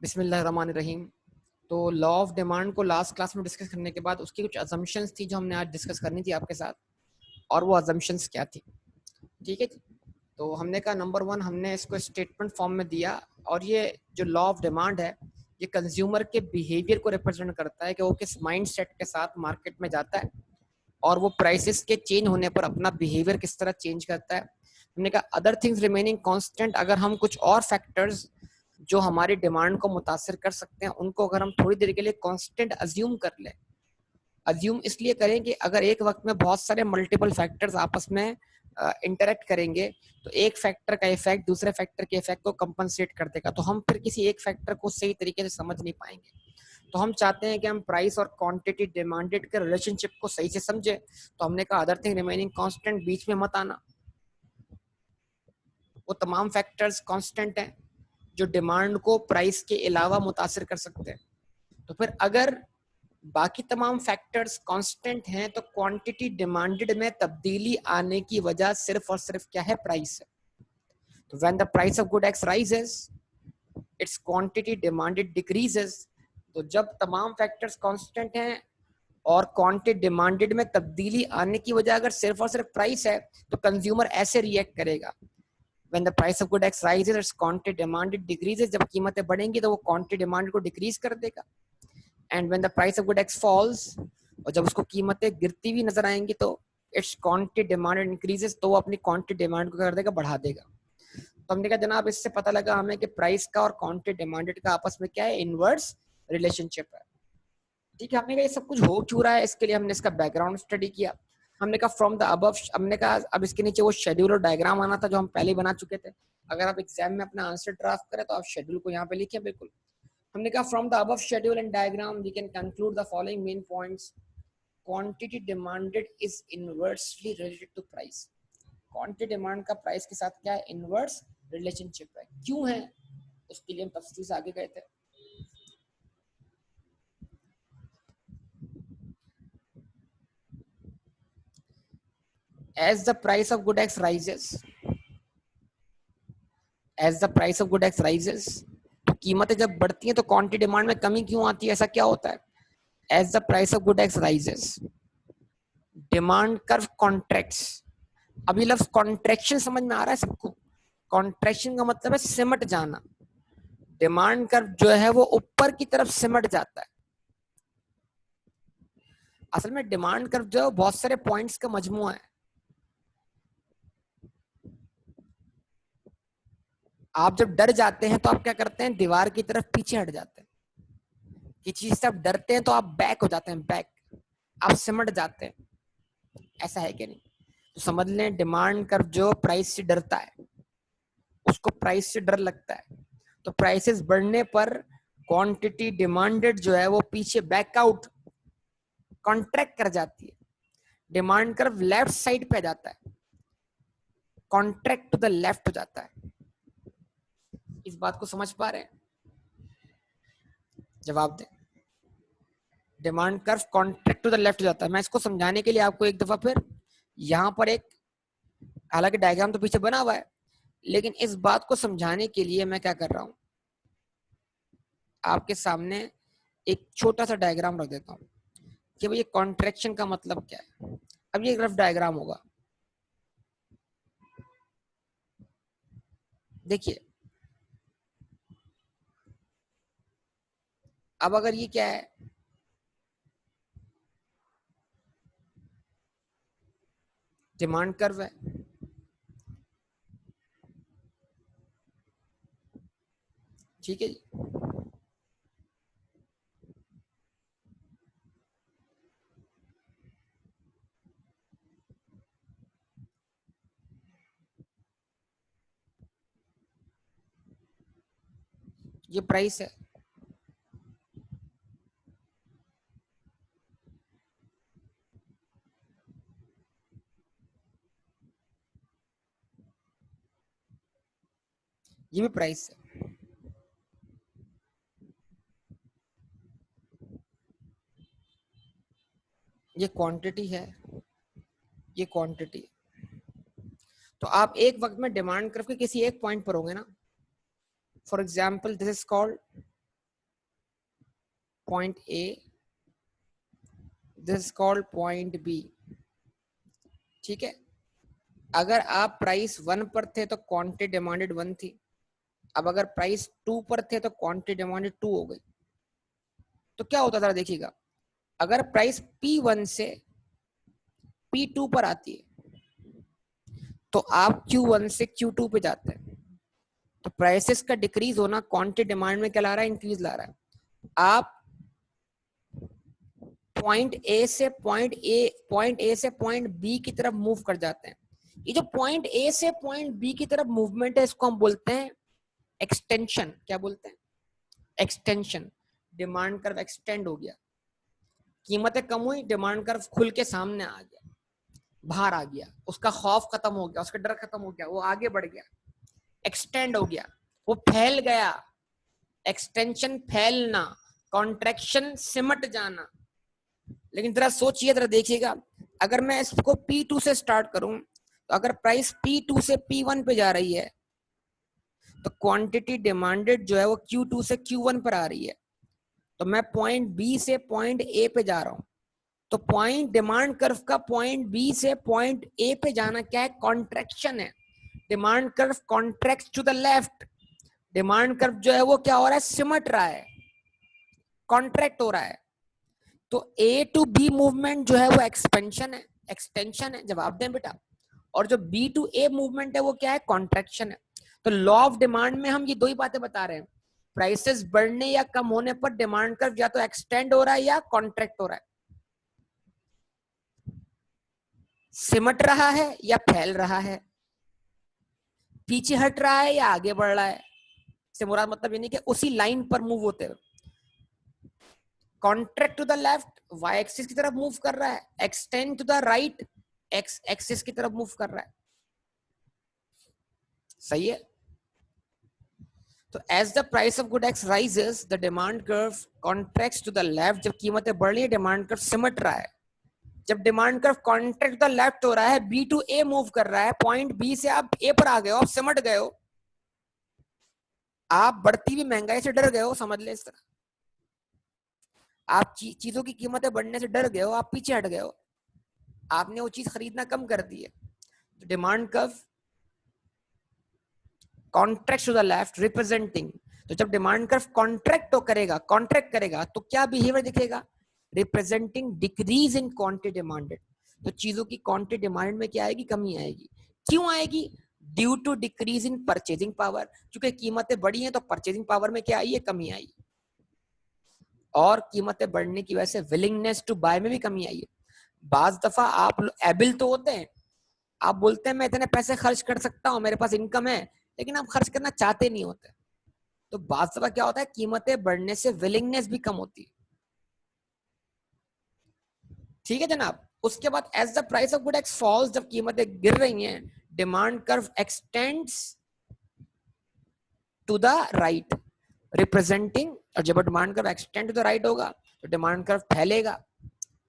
बिस्मिल्लाहिर्रहमानिर्रहीम। तो law of demand को लास्ट क्लास में डिस्कस करने के बाद उसकी कुछ अजम्पशंस थी जो हमने आज डिस्कस करनी थी आपके साथ, और वो अजम्पशंस क्या थी। ठीक है जी। तो हमने कहा नंबर वन, हमने इसको स्टेटमेंट फॉर्म में दिया, और ये जो लॉ ऑफ डिमांड है ये कंज्यूमर के बिहेवियर को रिप्रेजेंट करता है कि वो किस माइंड सेट के साथ मार्केट में जाता है और वो प्राइसेस के चेंज होने पर अपना बिहेवियर किस तरह चेंज करता है। हमने कहा अदर थिंग्स रिमेनिंग कांस्टेंट, अगर हम कुछ और फैक्टर्स जो हमारी डिमांड को मुतासिर कर सकते हैं उनको अगर हम थोड़ी देर के लिए कांस्टेंट अज्यूम कर लें। अज्यूम इसलिए करें कि अगर एक वक्त में बहुत सारे मल्टीपल फैक्टर्स आपस में इंटरेक्ट करेंगे तो एक फैक्टर का इफेक्ट दूसरे फैक्टर के इफेक्ट को कंपनसेट कर देगा, तो हम फिर किसी एक फैक्टर को सही तरीके से समझ नहीं पाएंगे। तो हम चाहते हैं कि हम प्राइस और क्वांटिटी डिमांडेड के रिलेशनशिप को सही से समझे। तो हमने कहा अदर थिंग रिमेनिंग कांस्टेंट, बीच में मत आना। वो तमाम फैक्टर्स कांस्टेंट हैं जो डिमांड को प्राइस के अलावा मुतासिर कर सकते हैं। तो फिर अगर बाकी तमाम फैक्टर्स कांस्टेंट हैं तो क्वांटिटी डिमांडेड में तब्दीली आने की वजह सिर्फ और सिर्फ क्या है? प्राइस है। तो when the price of good X rises it's quantity demanded decreases. तो जब तमाम फैक्टर्स कांस्टेंट हैं और क्वांटिटी डिमांडेड में तब्दीली आने की वजह अगर सिर्फ और सिर्फ प्राइस है तो कंज्यूमर ऐसे रिएक्ट करेगा। When the price of good X rises, its quantity demanded decreases. जब कीमतें बढ़ेंगी तो वो quantity demanded को decrease कर देगा। And when the price of good X falls, और जब उसको कीमतें गिरती हुई नजर आएंगी तो its quantity demanded increases, तो वो अपनी quantity demand को कर देगा, बढ़ा देगा। तो हमने कहा जनाब इससे पता लगा हमें कि प्राइस का और quantity demanded का आपस में क्या है? इनवर्स रिलेशनशिप है। ठीक है, हमने कहा ये सब कुछ हो क्यों रहा है, इसके लिए हमने इसका बैकग्राउंड स्टडी किया। हमने कहा फ्रॉम द अबव, हमने कहा अब इसके नीचे वो शेड्यूल और डायग्राम आना था जो हम पहले ही बना चुके थे। अगर आप एग्जाम में अपना आंसर ड्राफ्ट करें तो आप शेड्यूल को यहाँ पे लिखें बिल्कुल। हमने कहा from the above schedule and diagram we can conclude the following main points. Quantity demanded is inversely related to price. Quantity demand का प्राइस के साथ क्या है? इनवर्स रिलेशनशिप है। क्यों है उसके लिए हम तफसील से आगे गए थे। As the price of good X rises, as the price of good X rises, तो कीमतें जब बढ़ती हैं तो क्वांटिटी डिमांड में कमी क्यों आती है? ऐसा क्या होता है? As the price of good X rises, demand curve contracts. अभी लफ्ज कॉन्ट्रैक्शन समझ में आ रहा है सबको? कॉन्ट्रैक्शन का मतलब है सिमट जाना। डिमांड कर्व जो है वो ऊपर की तरफ सिमट जाता है। असल में डिमांड कर्व जो है बहुत सारे पॉइंट्स का मजमुआ है। आप जब डर जाते हैं तो आप क्या करते हैं? दीवार की तरफ पीछे हट जाते हैं। किसी चीज से आप डरते हैं तो आप बैक हो जाते हैं, बैक, आप सिमट जाते हैं। ऐसा है कि नहीं? तो समझ लें डिमांड कर्व जो प्राइस से डरता है, उसको प्राइस से डर लगता है, तो प्राइसेस बढ़ने पर क्वांटिटी डिमांडेड जो है वो पीछे बैकआउट कॉन्ट्रैक्ट कर जाती है। डिमांड कर्व लेफ्ट साइड पे जाता है, कॉन्ट्रैक्ट टू द लेफ्ट हो जाता है। इस बात को समझ पा रहे हैं? जवाब दें। Demand curve contract to the left हो जाता है। मैं इसको समझाने के लिए आपको एक दफा फिर यहां पर एक, हालांकि डायग्राम तो पीछे बना हुआ है, लेकिन इस बात को समझाने के लिए मैं क्या कर रहा हूं, आपके सामने एक छोटा सा डायग्राम रख देता हूं कि भाई ये कॉन्ट्रैक्शन का मतलब क्या है। अब ये रफ डायग्राम होगा, देखिए। अब अगर ये क्या है, डिमांड कर्व है, ठीक है जी। ये प्राइस है, ये भी प्राइस है। ये क्वांटिटी है, ये क्वांटिटी है। तो आप एक वक्त में डिमांड कर्व के किसी एक पॉइंट पर होंगे ना। For example this is called point A, this called point B. ठीक है, अगर आप प्राइस 1 पर थे तो क्वांटिटी डिमांडेड 1 थी। अब अगर प्राइस 2 पर थे तो क्वांटिटी डिमांडेड 2 हो गई। तो क्या होता था देखिएगा, अगर प्राइस P1 से P2 पर आती है तो आप Q1 से Q2 पे जाते हैं, तो प्राइसेस का डिक्रीज होना क्वांटिटी डिमांड में क्या ला रहा है, इंक्रीज ला रहा है। आप पॉइंट ए से पॉइंट बी की तरफ मूव कर जाते हैं। ये जो पॉइंट ए से पॉइंट बी की तरफ मूवमेंट है, इसको हम बोलते हैं एक्सटेंशन। क्या बोलते हैं? एक्सटेंशन। डिमांड कर्व एक्सटेंड हो गया, कीमतें कम हुई, डिमांड कर्व खुल के सामने आ गया, बाहर आ गया, उसका खौफ खत्म हो गया, उसका डर खत्म हो गया, वो आगे बढ़ गया, एक्सटेंड हो गया, वो फैल गया। एक्सटेंशन फैलना, कॉन्ट्रैक्शन सिमट जाना। लेकिन जरा सोचिए, जरा देखिएगा, अगर मैं इसको P2 से स्टार्ट करूं तो अगर प्राइस P2 से P1 पे जा रही है तो क्वांटिटी डिमांडेड जो है वो Q2 से Q1 पर आ रही है। तो मैं पॉइंट बी से पॉइंट ए पे जा रहा हूं, तो पॉइंट डिमांड कर्व का पॉइंट बी से पॉइंट ए पे जाना क्या है? कॉन्ट्रैक्शन है। Demand curve contract to the left. Demand curve जो है वो क्या हो रहा है? सिमट रहा है, कॉन्ट्रैक्ट हो रहा है। तो ए टू बी मूवमेंट जो है वो एक्सपेंशन है, एक्सटेंशन है। जवाब दें बेटा। और जो बी टू ए मूवमेंट है वो क्या है? कॉन्ट्रैक्शन है। तो लॉ ऑफ डिमांड में हम ये दो ही बातें बता रहे हैं, प्राइसेस बढ़ने या कम होने पर डिमांड कर्व या तो एक्सटेंड हो रहा है या कॉन्ट्रैक्ट हो रहा है, सिमट रहा है या फैल रहा है, पीछे हट रहा है या आगे बढ़ रहा है। से मुराद मतलब ये नहीं कि उसी लाइन पर मूव होते हुए। Contract to the left, Y axis की तरफ मूव कर रहा है, extend to the right, X axis की तरफ मूव कर रहा है। सही है। तो as the price of good X rises the demand curve contracts to the left. जब कीमतें बढ़ रही है डिमांड कर्व सिमट रहा है। जब demand curve contract to the left हो रहा है, बी टू ए मूव कर रहा है, पॉइंट बी से आप ए पर आ गए हो, आप सिमट गए हो, आप बढ़ती हुई महंगाई से डर गए हो, समझ ले इस तरह। आप चीजों की कीमतें बढ़ने से डर गए हो, आप पीछे हट गए हो, आपने वो चीज खरीदना कम कर दी है। तो demand curve contract to the left representing. तो जब डिमांड कर्व कॉन्ट्रैक्ट करेगा तो क्या बिहेवियर दिखेगा? Representing decrease in quantity demanded. तो चीजों की क्वांटिटी डिमांड में क्या आएगी? कमी आएगी। क्यों आएगी? Due to decrease in purchasing power. क्योंकि कीमतें बढ़ी हैं तो परचेजिंग पावर में क्या आई है? कमी आई। और कीमतें बढ़ने की वजह से विलिंगनेस टू बाय में भी कमी आई है। बाज दफा आप एबिल तो होते हैं, आप बोलते हैं मैं इतने पैसे खर्च कर सकता हूं, मेरे पास इनकम है, लेकिन आप खर्च करना चाहते नहीं होते। तो बात दफा क्या होता है? कीमतें बढ़ने से विलिंगनेस भी कम होती है। ठीक है जनाब। उसके बाद as the price of good X falls, जब कीमतें गिर रही हैं, demand curve extends to the right representing. और जब demand curve extend to the right होगा तो डिमांड कर्व फैलेगा,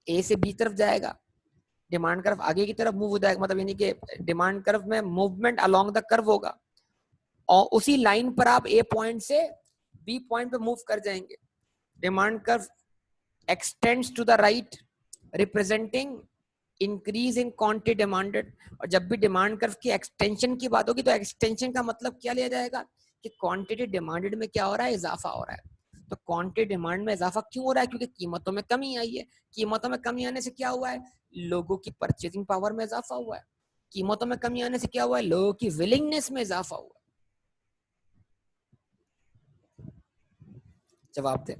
ए से बी तरफ जाएगा, डिमांड कर्व आगे की तरफ मूव हो जाएगा। मतलब यानी कि डिमांड कर्व में मूवमेंट अलोंग द कर्व होगा, और उसी लाइन पर आप ए पॉइंट से बी पॉइंट पे मूव कर जाएंगे। Demand curve extends to the right representing increase in quantity demanded. और जब भी डिमांड कर्व की एक्सटेंशन की बात होगी तो एक्सटेंशन का मतलब क्या लिया जाएगा? कि क्वांटिटी डिमांडेड में क्या हो रहा है? इजाफा हो रहा है। तो क्वांटिटी डिमांड में इजाफा क्यों हो रहा है? क्योंकि कीमतों में कमी आई है। कीमतों में कमी आने से क्या हुआ है? लोगों की परचेजिंग पावर में इजाफा हुआ है। कीमतों में कमी आने से क्या हुआ है? लोगों की विलिंगनेस में इजाफा हुआ। जवाब दे।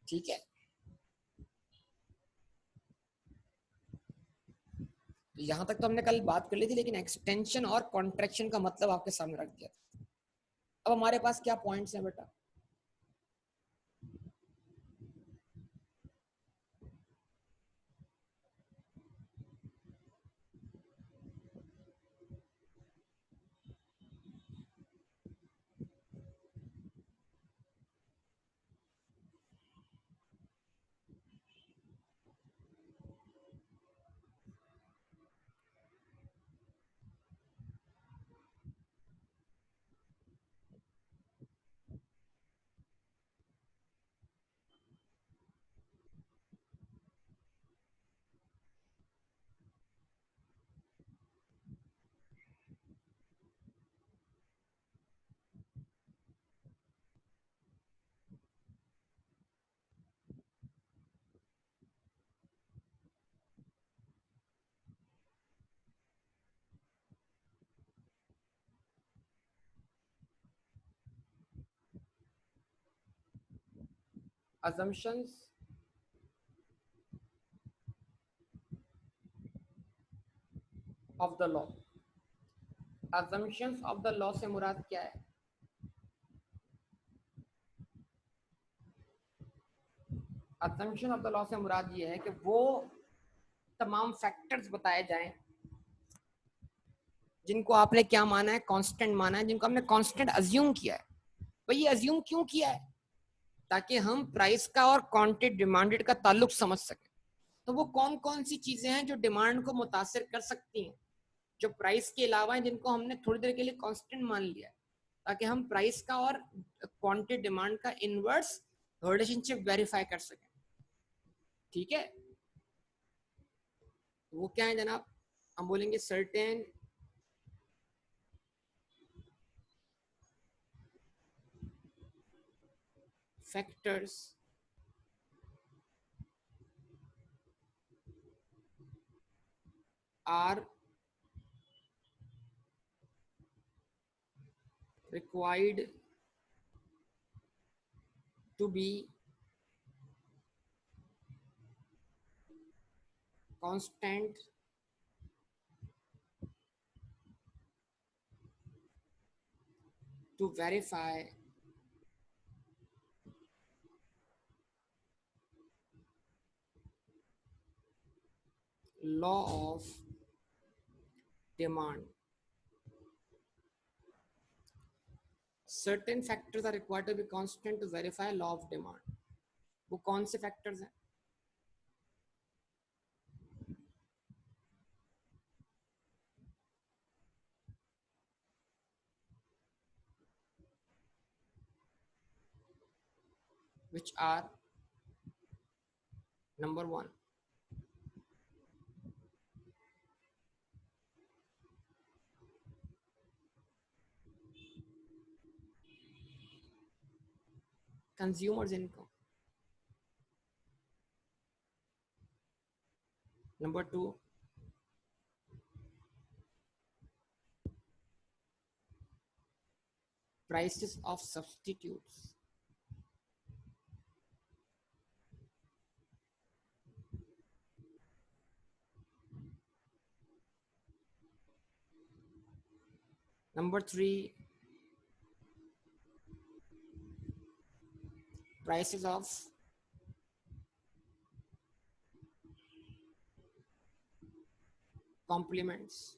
ठीक है, तो यहां तक तो हमने कल बात कर ली थी, लेकिन एक्सटेंशन और कॉन्ट्रैक्शन का मतलब आपके सामने रख दिया। अब हमारे पास क्या पॉइंट्स हैं बेटा? assumptions of the law। assumptions of the law से मुराद क्या है? assumption of the law से मुराद ये है कि वो तमाम फैक्टर्स बताए जाएं जिनको आपने क्या माना है, कांस्टेंट माना है, जिनको हमने कांस्टेंट अज्यूम किया है। भाई ये अज्यूम क्यों किया है? ताकि हम प्राइस का और क्वांटिटी डिमांडेड का ताल्लुक समझ सकें। तो वो कौन कौन सी चीजें हैं जो डिमांड को मुतासिर कर सकती हैं, जो प्राइस के अलावा हैं, जिनको हमने थोड़ी देर के लिए कांस्टेंट मान लिया है, ताकि हम प्राइस का और क्वांटिटी डिमांड का इनवर्स रिलेशनशिप वेरीफाई कर सकें। ठीक है, वो क्या है जनाब? हम बोलेंगे certain factors are required to be constant to verify law of demand। certain factors are required to be constant to verify law of demand। वो कौन से फैक्टर्स हैं? which are number 1 consumers income, number 2 prices of substitutes, number 3 prices of complements,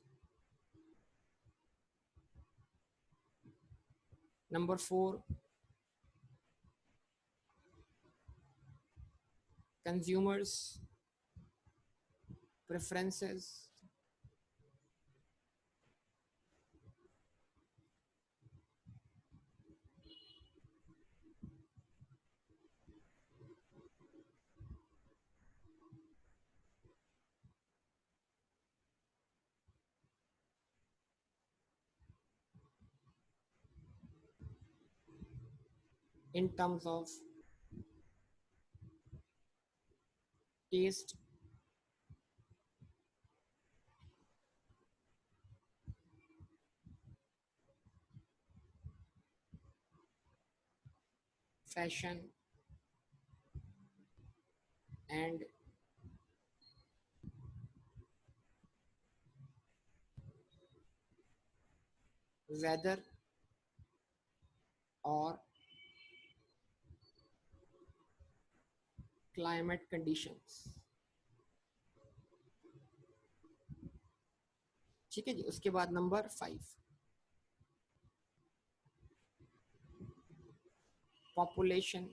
number 4 consumers preferences, in terms of taste, fashion and weather or climate conditions। ठीक है जी। उसके बाद number 5 population,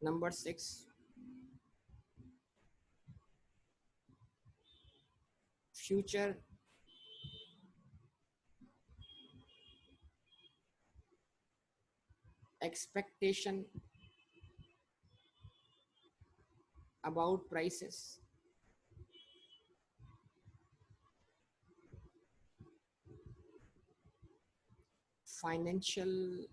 number 6 future expectation about prices, financial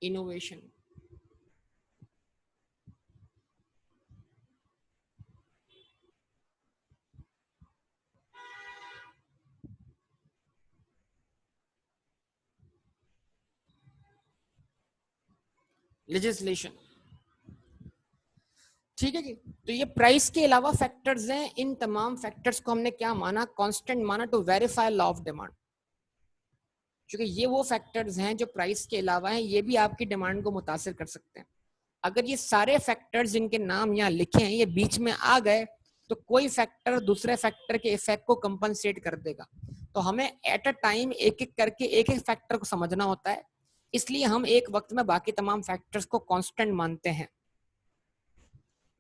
innovation, legislation. ठीक है जी। तो ये price के अलावा फैक्टर्स हैं, इन तमाम फैक्टर्स को हमने क्या माना, कांस्टेंट माना to verify law of demand. क्योंकि ये वो फैक्टर्स हैं जो प्राइस के अलावा हैं, ये भी आपकी डिमांड को मुतासिर कर सकते हैं। अगर ये सारे फैक्टर्स जिनके नाम यहाँ लिखे हैं ये बीच में आ गए तो कोई फैक्टर दूसरे फैक्टर के इफेक्ट को कंपनसेट कर देगा। तो हमें एट अ टाइम एक एक करके एक एक फैक्टर को समझना होता है, इसलिए हम एक वक्त में बाकी तमाम फैक्टर्स को कांस्टेंट मानते हैं।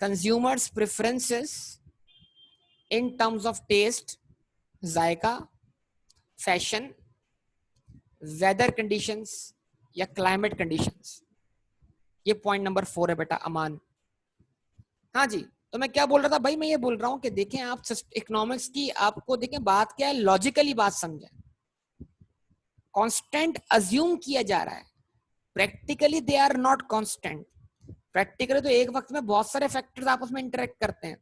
Consumers preferences in terms of taste, जायका, फैशन, वेदर कंडीशंस या क्लाइमेट कंडीशंस। ये पॉइंट नंबर 4 है बेटा अमान। हाँ जी। तो मैं क्या बोल रहा था भाई, मैं ये बोल रहा हूँ कि देखें आप इकोनॉमिक्स की, आपको देखें बात क्या है, लॉजिकली बात समझें। कांस्टेंट अज्यूम किया जा रहा है, practically they are not constant. Practically तो एक वक्त में बहुत सारे फैक्टर्स आपस में इंटरेक्ट करते हैं,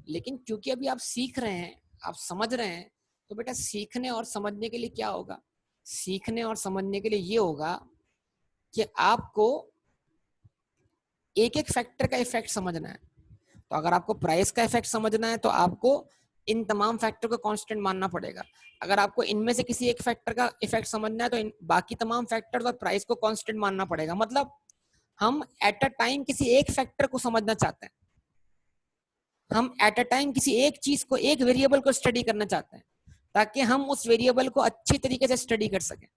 लेकिन क्योंकि अभी आप सीख रहे हैं, आप समझ रहे हैं, तो बेटा सीखने और समझने के लिए क्या होगा, सीखने और समझने के लिए ये होगा कि आपको एक एक फैक्टर का इफेक्ट समझना है। तो अगर आपको प्राइस का इफेक्ट समझना है तो आपको इन तमाम फैक्टर को कांस्टेंट मानना पड़ेगा। अगर आपको इनमें से किसी एक फैक्टर का इफेक्ट समझना है तो बाकी तमाम फैक्टर्स और प्राइस को कांस्टेंट मानना पड़ेगा। मतलब हम एट अ टाइम किसी एक फैक्टर को समझना चाहते हैं, हम एट अ टाइम किसी एक चीज को, एक वेरिएबल को स्टडी करना चाहते हैं ताकि हम उस वेरिएबल को अच्छी तरीके से स्टडी कर सकें।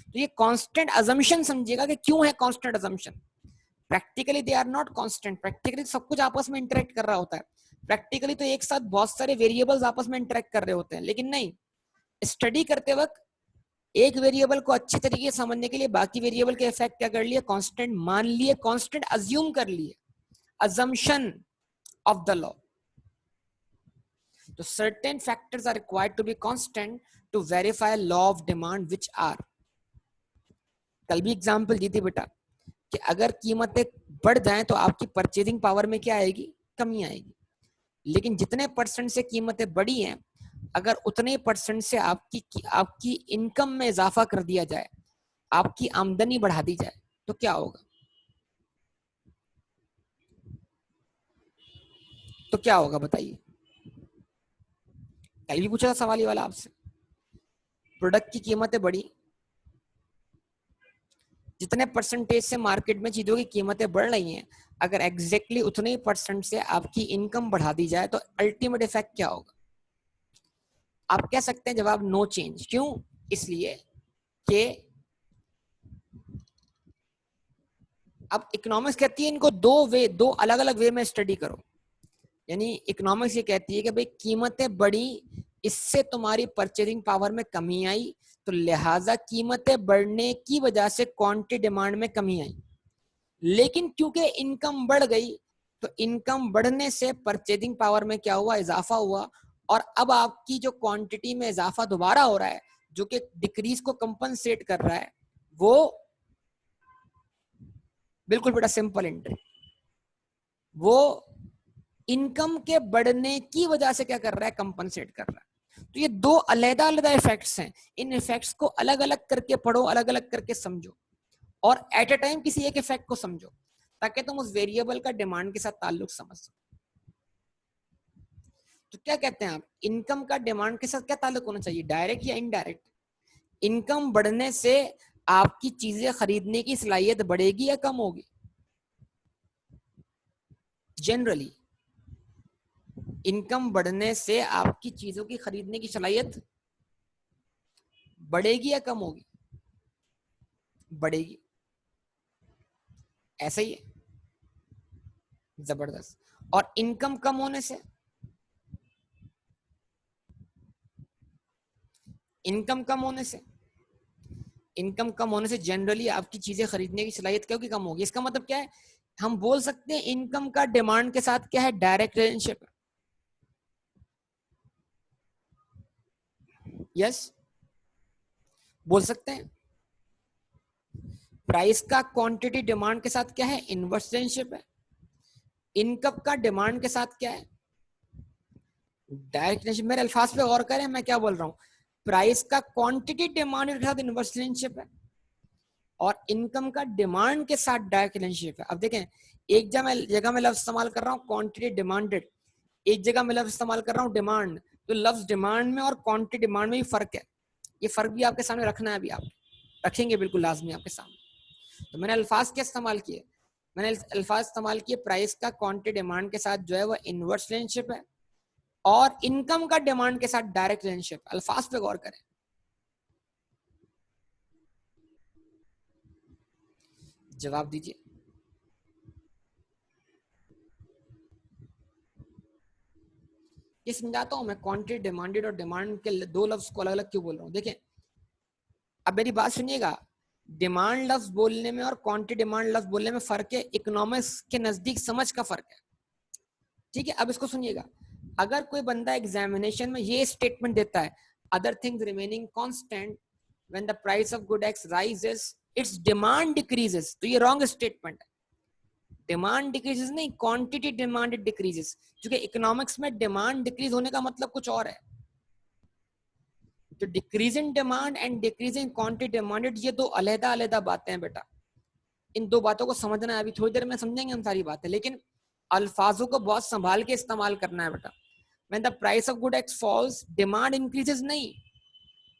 तो ये कांस्टेंट अजम्पशन समझिएगा कि क्यों है constant assumption. Practically they are not constant, practically सब कुछ आपस में इंटरेक्ट कर रहा होता है। प्रैक्टिकली तो एक साथ बहुत सारे वेरिएबल्स आपस में इंटरेक्ट कर रहे होते हैं, लेकिन नहीं, स्टडी करते वक्त एक वेरिएबल को अच्छी तरीके से समझने के लिए बाकी वेरिएबल के इफेक्ट क्या कर लिए, कांस्टेंट मान लिए, कांस्टेंट अज्यूम कर लिए, assumption of the law. So certain factors are required to be constant to verify law of demand, which are, कल भी एग्जांपल दी थी बेटा कि अगर कीमतें बढ़ जाएं तो आपकी परचेजिंग पावर में क्या आएगी, कमी आएगी। लेकिन जितने परसेंट से कीमतें बढ़ी हैं, अगर उतने परसेंट से आपकी इनकम में इजाफा कर दिया जाए, आपकी आमदनी बढ़ा दी जाए, तो क्या होगा, तो क्या होगा बताइए। कल भी पूछा था सवाल ये वाला आपसे। प्रोडक्ट की कीमतें बढ़ी, जितने परसेंटेज से मार्केट में चीजों की कीमतें बढ़ रही हैं, अगर एग्जैक्टली उतने ही परसेंट से आपकी इनकम बढ़ा दी जाए तो अल्टीमेट इफेक्ट क्या होगा। आप कह सकते हैं जवाब नो चेंज। क्यों, इसलिए कि अब इकोनॉमिक्स कहती है इनको दो अलग अलग वे में स्टडी करो। यानी इकोनॉमिक्स ये कहती है कि भाई कीमतें बढ़ी, इससे तुम्हारी परचेजिंग पावर में कमी आई, तो लिहाजा कीमतें बढ़ने की वजह से क्वांटिटी डिमांड में कमी आई। लेकिन क्योंकि इनकम बढ़ गई तो इनकम बढ़ने से परचेजिंग पावर में क्या हुआ, इजाफा हुआ, और अब आपकी जो क्वांटिटी में इजाफा दोबारा हो रहा है जो कि डिक्रीज को कंपनसेट कर रहा है, वो बिल्कुल बेटा सिंपल एंट्री, वो इनकम के बढ़ने की वजह से क्या कर रहा है, कंपनसेट कर रहा है। तो ये दो अलग अलग इफेक्ट्स हैं, इन इफेक्ट्स को अलग अलग करके पढ़ो, अलग अलग करके समझो, और एट अ टाइम किसी एक इफेक्ट को समझो ताकि तुम उस वेरिएबल का डिमांड के साथ ताल्लुक समझ सको। तो क्या कहते हैं आप, इनकम का डिमांड के साथ क्या ताल्लुक होना चाहिए, डायरेक्ट या इनडायरेक्ट। इनकम बढ़ने से आपकी चीजें खरीदने की सलाहियत बढ़ेगी या कम होगी, जनरली इनकम बढ़ने से आपकी चीजों की खरीदने की सलाहियत बढ़ेगी या कम होगी, बढ़ेगी। ऐसा ही है, जबरदस्त। और इनकम कम होने से, इनकम कम होने से, इनकम कम होने से जनरली आपकी चीजें खरीदने की सलाहियत क्योंकि कम होगी। इसका मतलब क्या है, हम बोल सकते हैं इनकम का डिमांड के साथ क्या है, डायरेक्ट रिलेशनशिप। यस, बोल सकते हैं। प्राइस का क्वांटिटी डिमांड के साथ क्या है, इनवर्स रिलेशनशिप है। इनकम का डिमांड के साथ क्या है, डायरेक्ट रिलेशनशिप। मेरे अल्फाज पे गौर करें, मैं क्या बोल रहा हूं, प्राइस का क्वांटिटी डिमांड के साथ इनवर्स रिलेशनशिप है, और इनकम का डिमांड के साथ डायरेक्ट रिलेशनशिप है। अब देखें, एक जगह मैं लफ्ज इस्तेमाल कर रहा हूँ क्वांटिटी डिमांडेड, एक जगह मैं लफ्ज इस्तेमाल कर रहा हूँ डिमांड। तो लफ्ज डिमांड में और क्वांटिटी डिमांड में भी फर्क है। ये फर्क भी आपके सामने रखना है, अभी आप रखेंगे बिल्कुल लाजमी आपके सामने। तो मैंने अल्फाज क्या इस्तेमाल किए, मैंने अल्फाज इस्तेमाल किए प्राइस का क्वांटिटी डिमांड के साथ जो है वो इनवर्स रिलेशनशिप है, और इनकम का डिमांड के साथ डायरेक्ट रिलेशनशिप। अल्फाज पे गौर करें। जवाब दीजिए। ये समझाता हूं मैं क्वांटिटी डिमांडेड और डिमांड के दो लफ्ज को अलग अलग क्यों बोल रहा हूं। देखिए अब मेरी बात सुनिएगा, डिमांड लफ्ज बोलने में और क्वांटिटी डिमांड लफ्ज बोलने में फर्क है, इकोनॉमिक्स के नजदीक समझ का फर्क है। ठीक है, अब इसको सुनिएगा। अगर कोई बंदा एग्जामिनेशन में ये स्टेटमेंट देता है, other things remaining constant when the price of good X rises it's demand decreases, तो ये रॉन्ग स्टेटमेंट है। डिमांड डिक्रीजेस नहीं, क्वांटिटी डिमांड डिक्रीजेस, क्योंकि इकोनॉमिक्स में डिमांड डिक्रीज होने का मतलब कुछ और है। तो decrease in demand and decrease in quantity demanded, ये दो अलग अलग बातें हैं बेटा। इन दो बातों को समझना है, अभी थोड़ी देर में समझेंगे हम सारी बातें, लेकिन अल्फाजों को बहुत संभाल के इस्तेमाल करना है बेटा। When the price of good X falls, demand increases नहीं,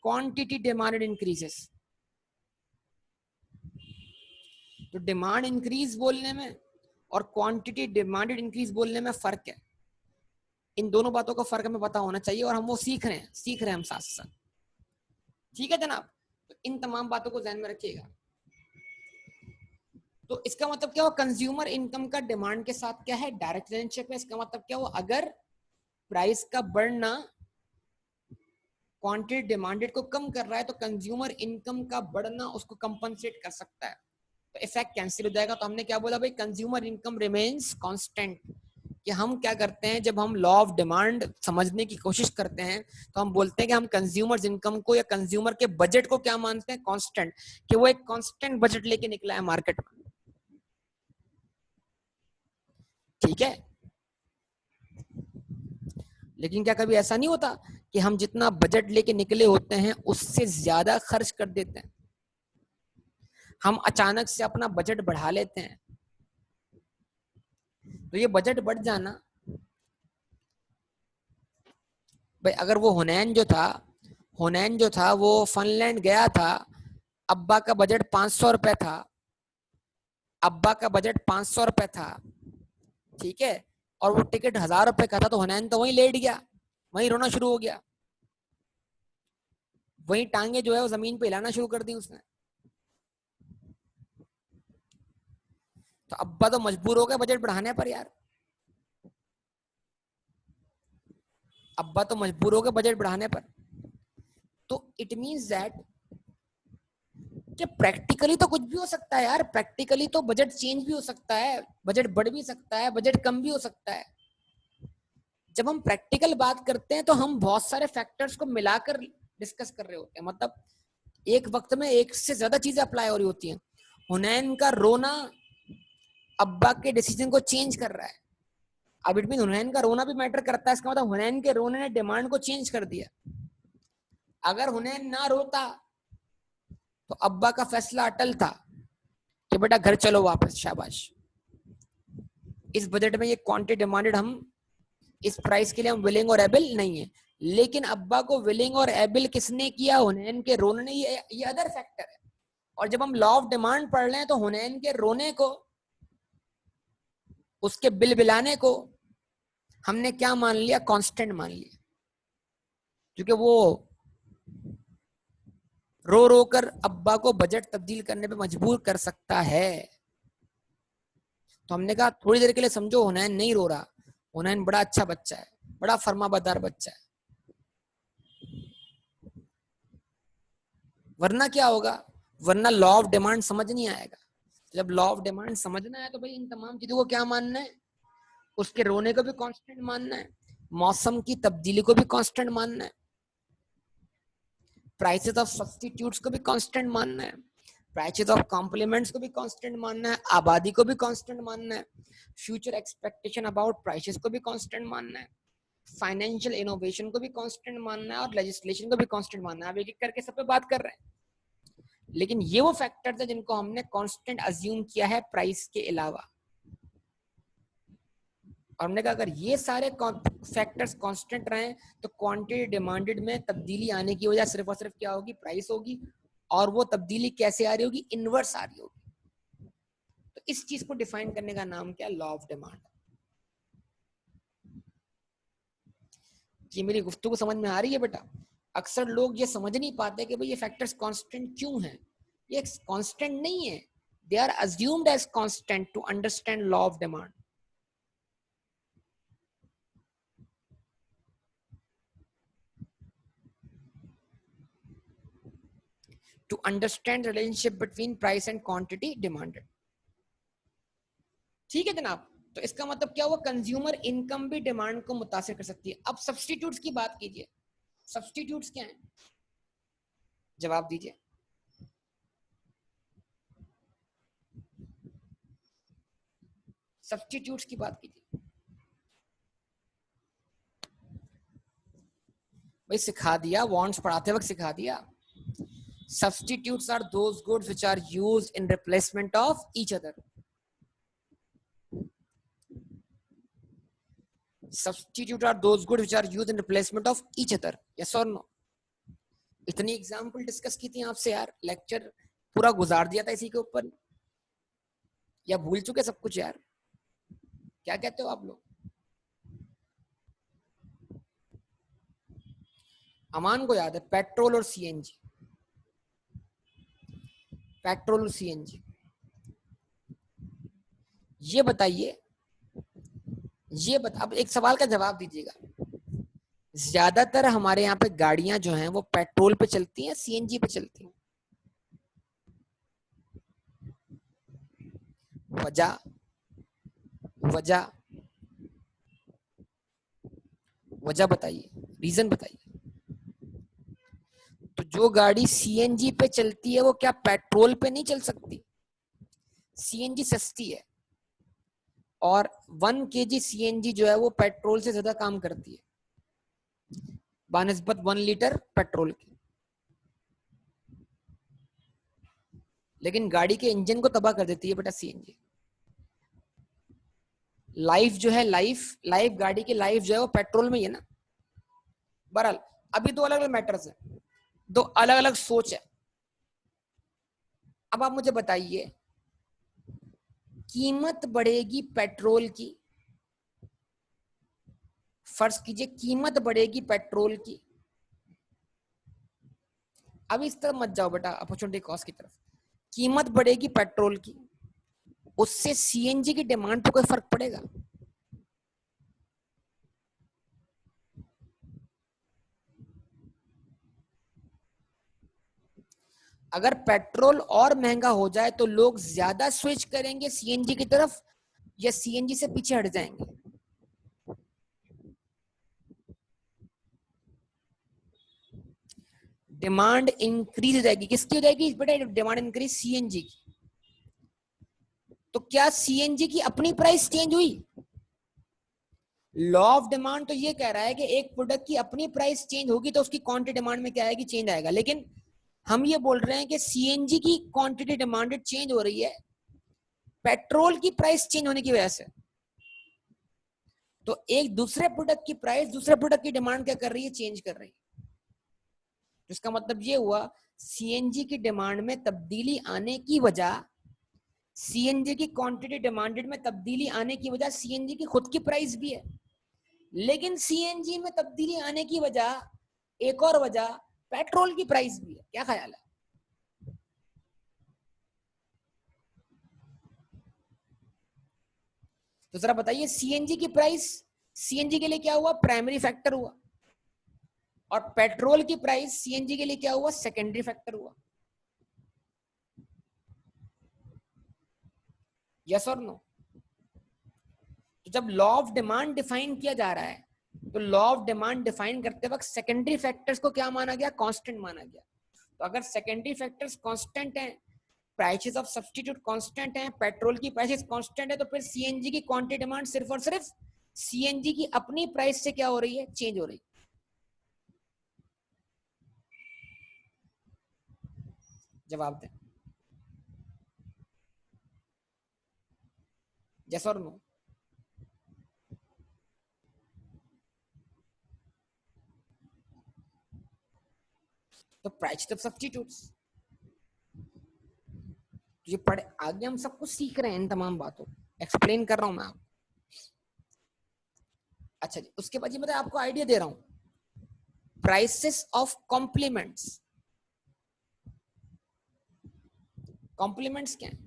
quantity demanded increases। तो डिमांड इंक्रीज बोलने में और क्वांटिटी डिमांडेड इंक्रीज बोलने में फर्क है। इन दोनों बातों का फर्क हमें पता होना चाहिए, और हम वो सीख रहे हैं हम साथ साथ। ठीक है जनाब, तो इन तमाम बातों को ध्यान में रखिएगा। तो इसका मतलब क्या हुआ, कंज्यूमर इनकम का डिमांड के साथ क्या है, डायरेक्ट रिलेशनशिप है। इसका मतलब क्या हुआ, अगर प्राइस का बढ़ना क्वांटिटी डिमांडेड को कम कर रहा है, तो कंज्यूमर इनकम का बढ़ना उसको कंपनसेट कर सकता है, तो इफेक्ट कैंसिल हो जाएगा। तो हमने क्या बोला भाई, कंज्यूमर इनकम रिमेन्स कांस्टेंट। कि हम क्या करते हैं, जब हम लॉ ऑफ डिमांड समझने की कोशिश करते हैं, तो हम बोलते हैं कि हम कंज्यूमर इनकम को या कंज्यूमर के बजट को क्या मानते हैं, कांस्टेंट, कि वो एक कांस्टेंट बजट लेके निकला है मार्केट में। ठीक है, लेकिन क्या कभी ऐसा नहीं होता कि हम जितना बजट लेके निकले होते हैं उससे ज्यादा खर्च कर देते हैं, हम अचानक से अपना बजट बढ़ा लेते हैं। तो ये बजट बढ़ जाना भाई, अगर वो हुनैन जो था वो फिनलैंड गया था, अब्बा का बजट 500 रुपए था, अब्बा का बजट 500 रुपए था, ठीक है, और वो टिकट 1000 रुपए का था, तो हुनैन तो वहीं लेट गया, वहीं रोना शुरू हो गया, वहीं टांगे जो है वो जमीन पे हिलाना शुरू कर दी उसने। तो अब्बा तो मजबूर हो गए बजट बढ़ाने पर यार, अब्बा तो मजबूर हो गए बजट बढ़ाने पर। तो इट मींस दैट कि प्रैक्टिकली तो कुछ भी हो सकता है यार, प्रैक्टिकली तो बजट चेंज भी हो सकता है, बजट बढ़ भी सकता है, बजट कम भी हो सकता है। जब हम प्रैक्टिकल बात करते हैं तो हम बहुत सारे फैक्टर्स को मिलाकर डिस्कस कर रहे होते हैं, मतलब एक वक्त में एक से ज्यादा चीजें अप्लाई हो रही होती हैं। हुनैन का रोना अब्बा के डिसीजन को चेंज कर रहा है। अब इट मीन हुनैन का रोना भी मैटर करता है, इसका मतलब हुनैन के रोने ने डिमांड को चेंज कर दिया। अगर हुनैन ना रोता तो अब्बा का फैसला अटल था कि बेटा घर चलो वापस, शाबाश, इस बजट में ये क्वांटिटी डिमांडेड, हम इस प्राइस के लिए हम विलिंग और एबल नहीं है। लेकिन अब्बा को विलिंग और एबल किसने किया, हुनैन के रोने ने, ये अदर फैक्टर है। और जब हम लॉ ऑफ डिमांड पढ़ रहे हैं तो हुनैन के रोने को, उसके बिल बिलाने को हमने क्या मान लिया, कांस्टेंट मान लिया, क्योंकि वो रो रो कर अब्बा को बजट तब्दील करने पे मजबूर कर सकता है। तो हमने कहा थोड़ी देर के लिए समझो हुनैन नहीं रो रहा, हुनैन बड़ा अच्छा बच्चा है, बड़ा फरमाबरदार बच्चा है, वरना क्या होगा, वरना लॉ ऑफ डिमांड समझ नहीं आएगा। जब लॉ ऑफ डिमांड समझना है तो भाई इन तमाम चीजों को क्या मानना है, उसके रोने को भी कांस्टेंट मानना है, मौसम की तब्दीली को भी कांस्टेंट मानना है, प्राइसेस ऑफ सब्स्टिट्यूट्स को भी कांस्टेंट मानना है, प्राइसेस ऑफ कॉम्प्लीमेंट्स को भी कांस्टेंट मानना है, आबादी को भी कांस्टेंट मानना है, फ्यूचर एक्सपेक्टेशन अबाउट प्राइसेस को भी कांस्टेंट मानना है, फाइनेंशियल इनोवेशन को भी कांस्टेंट मानना है, और लेजिस्लेशन को भी कांस्टेंट मानना है। अब एक एक करके सब पे बात कर रहे हैं। लेकिन ये वो फैक्टर्स है जिनको हमने कांस्टेंट अज्यूम किया है प्राइस के अलावा। और हमने कहा अगर ये सारे फैक्टर्स कांस्टेंट रहे तो क्वांटिटी डिमांडेड में तब्दीली आने की वजह सिर्फ और सिर्फ क्या होगी, प्राइस होगी। और वो तब्दीली कैसे आ रही होगी, इनवर्स आ रही होगी। तो इस चीज को डिफाइन करने का नाम क्या है, लॉ ऑफ डिमांड। ये मेरी गुफ्तगू समझ में आ रही है बेटा? अक्सर लोग ये समझ नहीं पाते कि भाई ये फैक्टर्स कांस्टेंट क्यों हैं। ये कांस्टेंट नहीं है, they are assumed as constant to understand law of demand. To understand the relationship between price and quantity demanded। ठीक है जनाब, तो इसका मतलब क्या हुआ, कंज्यूमर इनकम भी डिमांड को मुतासिर कर सकती है। अब सब्स्टिट्यूट्स की बात कीजिए, सब्स्टिट्यूट्स क्या हैं, जवाब दीजिए। सब्स्टिट्यूट्स की बात कीजिए भाई, सिखा दिया, वॉन्ट्स पढ़ाते वक्त सिखा दिया। Substitutes are those goods which are used in replacement of each other. Substitute are those goods which are used in replacement of each other. Yes or no? इतनी एग्जाम्पल डिस्कस की थी आपसे यार, लेक्चर पूरा गुजार दिया था इसी के ऊपर, या भूल चुके सब कुछ यार? क्या कहते हो आप लोग? अमान को याद है पेट्रोल और सीएनजी, पेट्रोल और सीएनजी। ये बताइए, अब एक सवाल का जवाब दीजिएगा, ज्यादातर हमारे यहाँ पे गाड़ियां जो हैं वो पेट्रोल पे चलती हैं, सीएनजी पे चलती हैं? वजह वजह वजह बताइए, रीजन बताइए। तो जो गाड़ी सीएनजी पे चलती है वो क्या पेट्रोल पे नहीं चल सकती? सीएनजी सस्ती है और 1 kg सीएनजी जो है वो पेट्रोल से ज्यादा काम करती है बानिस्बत 1 लीटर पेट्रोल की। लेकिन गाड़ी के इंजन को तबाह कर देती है बेटा सीएनजी। लाइफ जो है, लाइफ गाड़ी की लाइफ जो है वो पेट्रोल में ही है ना। बहरहाल अभी दो अलग अलग मैटर्स है, दो अलग अलग सोच है। अब आप मुझे बताइए, कीमत बढ़ेगी पेट्रोल की, फर्ज कीजिए कीमत बढ़ेगी पेट्रोल की। अब इस तरफ मत जाओ बेटा, अपॉर्चुनिटी कॉस्ट की तरफ। कीमत बढ़ेगी पेट्रोल की, उससे सीएनजी की डिमांड पर कोई फर्क पड़ेगा? अगर पेट्रोल और महंगा हो जाए तो लोग ज्यादा स्विच करेंगे सीएनजी की तरफ या सीएनजी से पीछे हट जाएंगे? डिमांड इंक्रीज हो जाएगी, किसकी हो जाएगी बेटा डिमांड इंक्रीज? सीएनजी की। तो क्या सीएनजी की अपनी प्राइस चेंज हुई? लॉ ऑफ डिमांड तो ये कह रहा है कि एक प्रोडक्ट की अपनी प्राइस चेंज होगी तो उसकी क्वांटिटी डिमांड में क्या आएगी, चेंज आएगा। लेकिन हम ये बोल रहे हैं कि सीएनजी की क्वांटिटी डिमांडेड चेंज हो रही है पेट्रोल की प्राइस चेंज होने की वजह से। तो एक दूसरे प्रोडक्ट की प्राइस दूसरे प्रोडक्ट की डिमांड क्या कर रही है, चेंज कर रही है। तो इसका मतलब ये हुआ सीएनजी की डिमांड में तब्दीली आने की वजह, सीएनजी की क्वांटिटी डिमांडेड में तब्दीली आने की वजह सीएनजी की खुद की प्राइस भी है। लेकिन सीएनजी में तब्दीली आने की वजह, एक और वजह पेट्रोल की प्राइस भी है। क्या ख्याल है? तो जरा बताइए, सीएनजी की प्राइस सीएनजी के लिए क्या हुआ, प्राइमरी फैक्टर हुआ, और पेट्रोल की प्राइस सीएनजी के लिए क्या हुआ, सेकेंडरी फैक्टर हुआ। यस और नो? तो जब लॉ ऑफ डिमांड डिफाइन किया जा रहा है तो लॉ ऑफ डिमांड डिफाइन करते वक्त सेकेंडरी फैक्टर्स को क्या माना गया, कांस्टेंट माना गया। तो अगर सेकेंडरी फैक्टर्स कांस्टेंट हैं, प्राइसेस ऑफ सब्स्टिट्यूट कांस्टेंट हैं, पेट्रोल की प्राइसेस कांस्टेंट है, तो फिर सीएनजी की क्वांटिटी डिमांड सिर्फ और सिर्फ सीएनजी की अपनी प्राइस से क्या हो रही है, चेंज हो रही है। जवाब दें, यस और नो। तो प्राइस ऑफ सब्स्टिट्यूट्स, ये पढ़े आगे हम सब कुछ सीख रहे हैं, इन तमाम बातों एक्सप्लेन कर रहा हूं मैं आपको। अच्छा जी, उसके बाद ये मैं आपको आइडिया दे रहा हूं, प्राइसेस ऑफ कॉम्प्लीमेंट्स। कॉम्प्लीमेंट्स क्या है?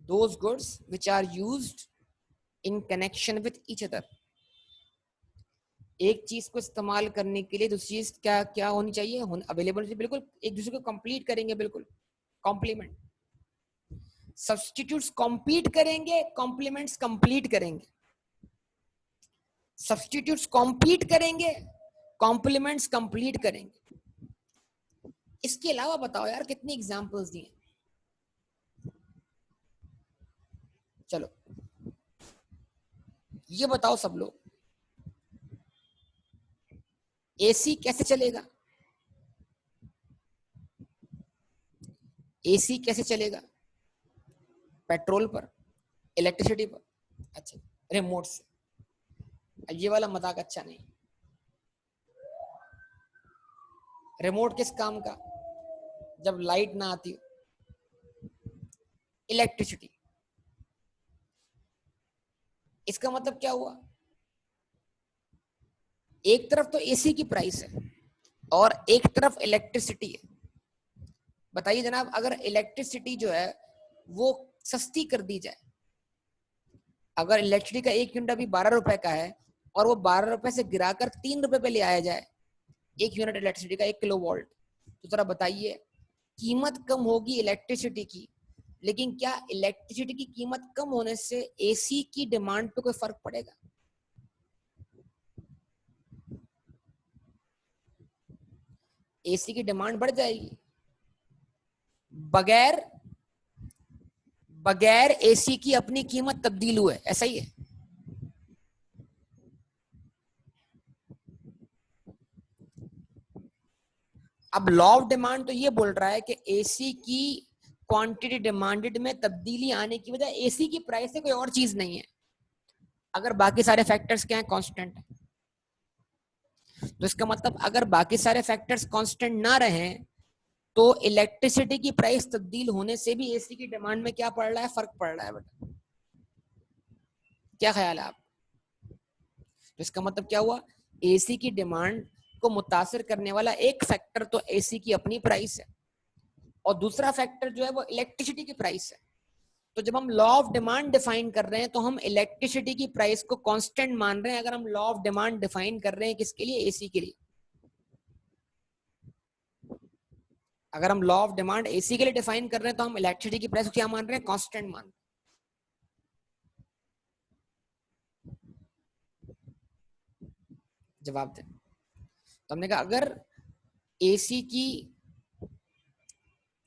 Those goods which are used in connection with each other। एक चीज को इस्तेमाल करने के लिए दूसरी चीज क्या क्या होनी चाहिए, अवेलेबल, बिल्कुल एक दूसरे को कंप्लीट करेंगे, बिल्कुल कॉम्प्लीमेंट। सब्स्टिट्यूट्स कॉम्पीट करेंगे, कॉम्प्लीमेंट्स कंप्लीट करेंगे। सब्स्टिट्यूट्स कॉम्पीट करेंगे, कॉम्प्लीमेंट्स कंप्लीट करेंगे। इसके अलावा बताओ यार कितनी एग्जांपल्स दिए। चलो ये बताओ सब लोग, एसी कैसे चलेगा? एसी कैसे चलेगा? पेट्रोल पर, इलेक्ट्रिसिटी पर। अच्छा, रिमोट से। ये वाला मजाक अच्छा नहीं। रिमोट किस काम का? जब लाइट ना आती हो। इलेक्ट्रिसिटी। इसका मतलब क्या हुआ? एक तरफ तो एसी की प्राइस है और एक तरफ इलेक्ट्रिसिटी है। बताइए जनाब, अगर इलेक्ट्रिसिटी जो है वो सस्ती कर दी जाए, अगर इलेक्ट्रिसिटी का एक यूनिट अभी 12 रुपए का है और वो 12 रुपए से गिराकर 3 रुपए पे ले आया जाए, एक यूनिट इलेक्ट्रिसिटी का, 1 किलो वोल्ट, तो जरा बताइए, कीमत कम होगी इलेक्ट्रिसिटी की, लेकिन क्या इलेक्ट्रिसिटी की कीमत कम होने से एसी की डिमांड पे कोई फर्क पड़ेगा? एसी की डिमांड बढ़ जाएगी। बगैर बगैर एसी की अपनी कीमत तब्दील हुए, ऐसा ही है। अब लॉ ऑफ डिमांड तो ये बोल रहा है कि एसी की क्वांटिटी डिमांडेड में तब्दीली आने की वजह एसी की प्राइस से कोई और चीज नहीं है, अगर बाकी सारे फैक्टर्स क्या है, कांस्टेंट है। तो इसका मतलब अगर बाकी सारे फैक्टर्स कांस्टेंट ना रहे तो इलेक्ट्रिसिटी की प्राइस तब्दील होने से भी एसी की डिमांड में क्या पड़ रहा है, फर्क पड़ रहा है बेटा। क्या ख्याल है आप? तो इसका मतलब क्या हुआ, एसी की डिमांड को मुतासिर करने वाला एक फैक्टर तो एसी की अपनी प्राइस है और दूसरा फैक्टर जो है वो इलेक्ट्रिसिटी की प्राइस है। तो जब हम लॉ ऑफ डिमांड डिफाइन कर रहे हैं तो हम इलेक्ट्रिसिटी की प्राइस को कांस्टेंट मान रहे हैं, अगर हम लॉ ऑफ डिमांड डिफाइन कर रहे हैं किसके लिए, एसी के लिए। अगर हम लॉ ऑफ डिमांड एसी के लिए डिफाइन कर रहे हैं तो हम इलेक्ट्रिसिटी की प्राइस को क्या मान रहे हैं, कांस्टेंट मान रहे हैं। जवाब दें। तो हमने कहा अगर एसी की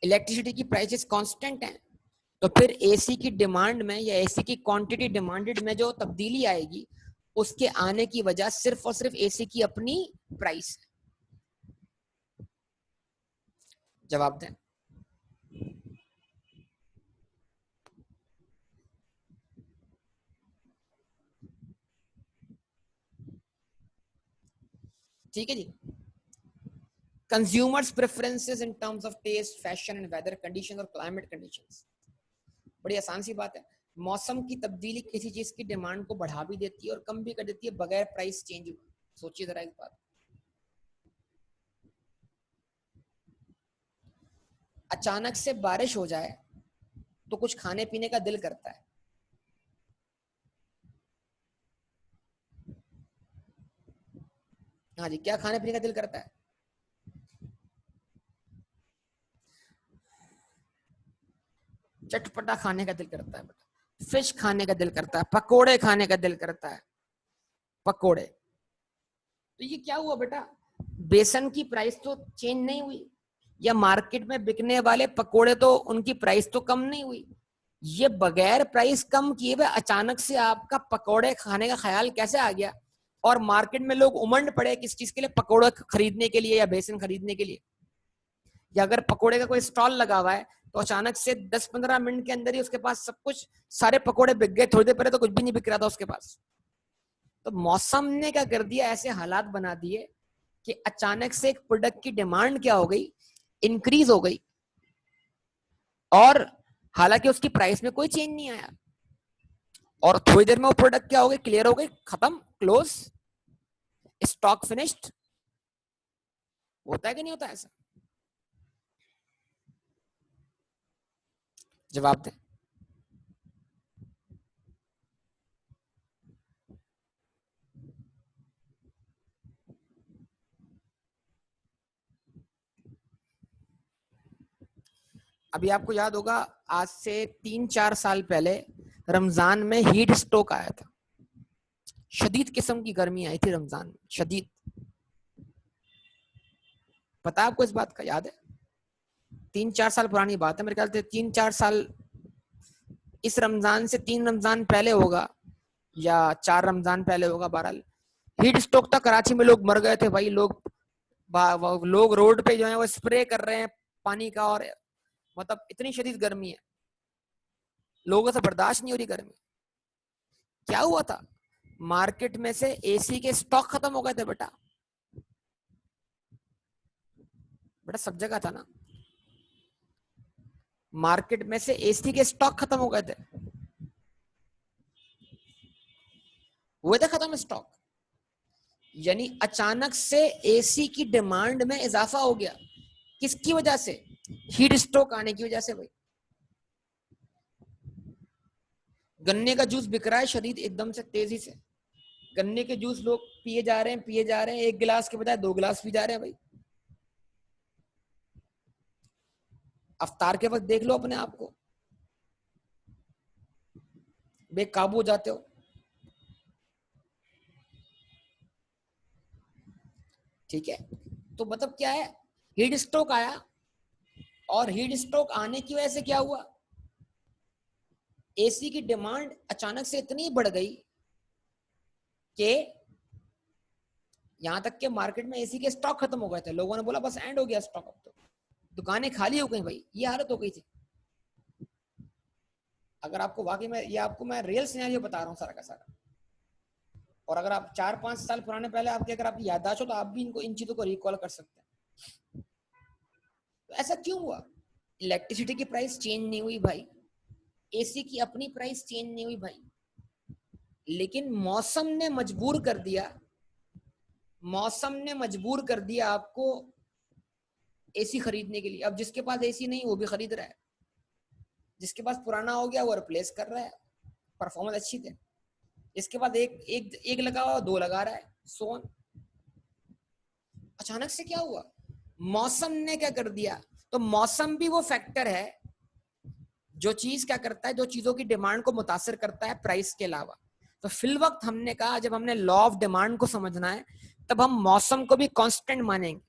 इलेक्ट्रिसिटी की प्राइसेस कांस्टेंट हैं तो फिर एसी की डिमांड में या एसी की क्वांटिटी डिमांडेड में जो तब्दीली आएगी उसके आने की वजह सिर्फ और सिर्फ एसी की अपनी प्राइस है। जवाब दें। ठीक है जी। Consumers preferences in terms of taste, fashion and weather condition और क्लाइमेट कंडीशंस। बड़ी आसान सी बात है, मौसम की तब्दीली किसी चीज की डिमांड को बढ़ा भी देती है और कम भी कर देती है बगैर प्राइस चेंज हुए। सोचिए जरा इस बात। अचानक से बारिश हो जाए तो कुछ खाने पीने का दिल करता है। हाँ जी, क्या खाने पीने का दिल करता है? चटपटा खाने का दिल करता है बेटा, फिश खाने का दिल करता है, पकोड़े खाने का दिल करता है, पकोड़े। तो ये क्या हुआ बेटा, बेसन की प्राइस तो चेंज नहीं हुई या मार्केट में बिकने वाले पकोड़े तो उनकी प्राइस तो कम नहीं हुई, ये बगैर प्राइस कम किए हुए अचानक से आपका पकोड़े खाने का ख्याल कैसे आ गया? और मार्केट में लोग उमंड पड़े किस चीज के लिए, पकौड़ा खरीदने के लिए या बेसन खरीदने के लिए, या अगर पकोड़े का कोई स्टॉल लगा हुआ है तो अचानक से 10-15 मिनट के अंदर ही उसके पास सब कुछ, सारे पकोड़े बिक गए, थोड़ी देर पहले तो कुछ भी नहीं बिक रहा था उसके पास। तो मौसम ने क्या कर दिया, ऐसे हालात बना दिए कि अचानक से एक प्रोडक्ट की डिमांड क्या हो गई, इंक्रीज हो गई, और हालांकि उसकी प्राइस में कोई चेंज नहीं आया, और थोड़ी देर में वो प्रोडक्ट क्या हो गई, क्लियर हो गई, खत्म, क्लोज, स्टॉक फिनिश्ड। होता है कि नहीं होता ऐसा? जवाब दें। अभी आपको याद होगा आज से 3-4 साल पहले रमजान में हीट स्ट्रोक आया था, शदीद किस्म की गर्मी आई थी रमजान में, शदीद। पता है आपको इस बात का, याद है? 3-4 साल पुरानी बात है, मेरे ख्याल से 3-4 साल, इस रमजान से 3 रमजान पहले होगा या 4 रमजान पहले होगा। बहरहाल हीट स्ट्रोक था, कराची में लोग मर गए थे भाई, लोग रोड पे जो है वो स्प्रे कर रहे हैं पानी का, और मतलब इतनी शदीद गर्मी है, लोगों से बर्दाश्त नहीं हो रही गर्मी। क्या हुआ था, मार्केट में से एसी के स्टॉक खत्म हो गए थे बेटा, सब जगह था ना, मार्केट में से एसी के स्टॉक खत्म हो गए थे, हुए थे खत्म स्टॉक। यानी अचानक से एसी की डिमांड में इजाफा हो गया, किसकी वजह से, हीट स्ट्रोक आने की वजह से भाई। गन्ने का जूस बिक रहा है शदीद एकदम से तेजी से, गन्ने के जूस लोग पिए जा रहे हैं, एक गिलास के बजाय 2 गिलास पी जा रहे हैं भाई। अफ्तार के वक्त देख लो अपने आप को, बेकाबू हो जाते हो। ठीक है, तो मतलब क्या है, हीट स्ट्रोक आया, और हीट स्ट्रोक आने की वजह से क्या हुआ, एसी की डिमांड अचानक से इतनी बढ़ गई कि यहां तक के मार्केट में एसी के स्टॉक खत्म हो गए थे। लोगों ने बोला बस एंड हो गया स्टॉक, अब तो दुकानें खाली हो गई भाई, ये हालत हो गई थी। अगर आपको वाकई में, ये आपको मैं रियल सिनेरियो बता रहा हूँ सारा का सारा, और अगर आप 4-5 साल पुराने पहले आपके अगर आपकी याददाश्त हो तो आप भी इन चीजों को रिकॉल कर सकते हैं। तो ऐसा क्यों हुआ, इलेक्ट्रिसिटी की प्राइस चेंज नहीं हुई भाई, एसी की अपनी प्राइस चेंज नहीं हुई भाई, लेकिन मौसम ने मजबूर कर दिया, आपको एसी खरीदने के लिए। अब जिसके पास एसी नहीं वो भी खरीद रहा है, जिसके पास पुराना हो गया वो रिप्लेस कर रहा है, परफॉर्मेंस अच्छी थी, जिसके पास एक लगा हुआ 2 लगा रहा है, सोन। अचानक से क्या हुआ, मौसम ने क्या कर दिया। तो मौसम भी वो फैक्टर है जो चीज क्या करता है, जो चीजों की डिमांड को मुतासिर करता है प्राइस के अलावा। तो फिल वक्त हमने कहा, जब हमने लॉ ऑफ डिमांड को समझना है तब हम मौसम को भी कांस्टेंट मानेंगे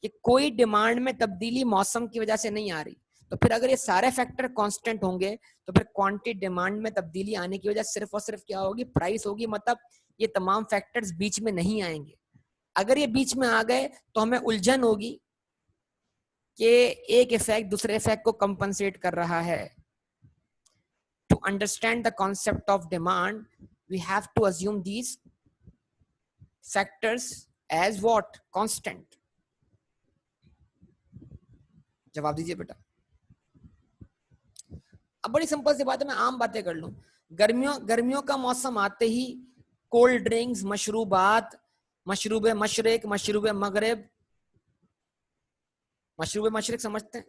कि कोई डिमांड में तब्दीली मौसम की वजह से नहीं आ रही। तो फिर अगर ये सारे फैक्टर कांस्टेंट होंगे तो फिर क्वांटिटी डिमांड में तब्दीली आने की वजह सिर्फ और सिर्फ क्या होगी, प्राइस होगी। मतलब ये तमाम फैक्टर्स बीच में नहीं आएंगे। अगर ये बीच में आ गए तो हमें उलझन होगी कि एक इफेक्ट दूसरे इफेक्ट को कंपनसेट कर रहा है। To understand the concept of demand we have to assume these factors as what, constant. जवाब दीजिए बेटा। अब बड़ी सिंपल सी बात है, मैं आम बातें कर लूं। गर्मियों का मौसम आते ही कोल्ड ड्रिंक्स, मशरूबात, मशरूब मशरिक, मशरूब मगरिब, मशरूब मशरिक समझते हैं,